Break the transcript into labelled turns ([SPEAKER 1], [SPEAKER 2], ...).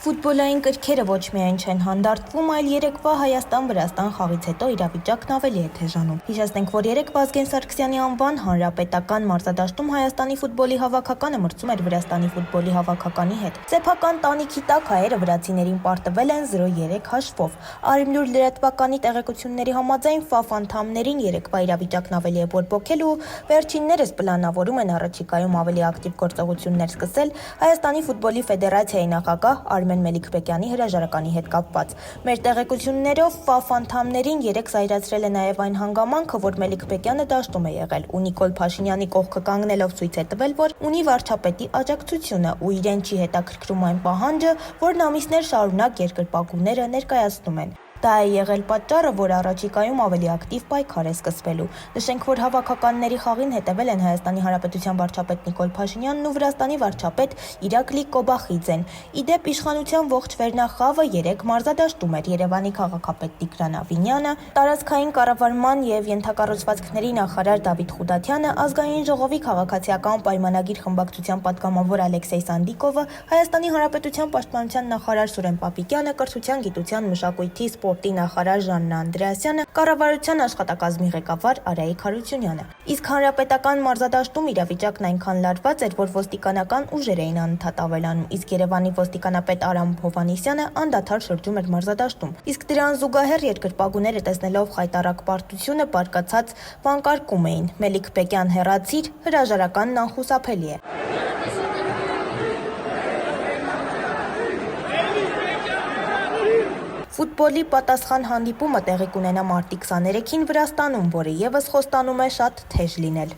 [SPEAKER 1] Ֆուտբոլային կրքերը ոչ միայն չեն հանդարտվում, այլ երեկվա Հայաստան-Վրաստան խաղից հետո իրավիճակն ավելի է թեժանում։ Հիշեցնենք, որ երեկ Վազգեն Սարգսյանի անվան հանրապետական մարզադաշտում Հայաստանի ֆուտբոլի հավաքականը մրցում էր Վրաստանի ֆուտբոլի հավաքականի հետ։ Սեփական տանիքի տակ հայերը վրացիներին պարտվել են 0-3 հաշվով։ Արմնուր լրատվականի տեղեկությունների համաձայն ՖԱՖ անդամներին երեկվա իրավիճակն ավելի է բորբոքել ու վերջիններս պլանավորում են առաջիկայում ավելի ակտիվ գործողություններ սկսել Հայաստանի ֆուտբոլի ֆեդերացիայի նախագահ Արմեն Մելիքբեկյանի հրաժարականի հետ կապված։ Մեր տեղեկություններով ՖԱՖ անդամներին երեկ զայրացրել է նաև այն հանգամանքը, որ Մելիքբեկյանը դաշտում է եղել ու Նիկոլ Փաշինյանի կողքը կանգնելով ցույց է տվել, որ ունի վարչապետի աջակցությունը ու իրեն չի հետաքրքրում այն պահանջը, որն ամիսներ շարունակ երկրպագուները ներկայացնում են։ Դա է եղել պատճառը, որ առաջիկայում ավելի ակտիվ պայքար է սկսվելու։ Նշենք, որ հավաքականների խաղին հետևել են Հայաստանի Հանրապետության վարչապետ Նիկոլ Փաշինյանն ու Վրաստանի վարչապետ Իրակլի Կոբախիձեն։ Իդեպ իշխանության ողջ վերնախավը երեկ մարզադաշտում էր Երևանի քաղաքապետ Տիգրան Ավինյանը, տարածքային կառավարման և ենթակառուցվածքների նախարար Դավիթ Խուդատյանը, ազգային ժողովի քաղաքացիական պայմանագիր խմբակցության պատգամավոր Ալեքսեյ Սանդիկովը, Հայաստանի Հանրապետության պաշտպանության նախարար Սուրեն Պապիկյանը, կրթության, գիտության, մշակույթի, սպորտի նախարար Ժաննա Անդրեասյանը, կառավարության աշխատակազմի ղեկավար Արայիկ Հարությունյանը։ Իսկ հանրապետական մարզադաշտում իրավիճակն այնքան լարված էր, որ ոստիկանական ուժեր էին անընդհատ ավելանում, իսկ Երևանի ոստիկանապետ Արամ Հովհաննիսյանը անդադար շրջում էր մարզադաշտում։ Իսկ դրան զուգահեռ երկրպագուները տեսնելով խայտառակ պարտությունը բարկացած վանկարկում էին. Մելիքբեկյան հեռացիր, հրաժարականն անխուսափելի է։ Ֆուտբոլի պատասխան հանդիպումը տեղի կունենա մարտի 23-ին Վրաստանում, որը ևս խոստանում է շատ թեժ լինել։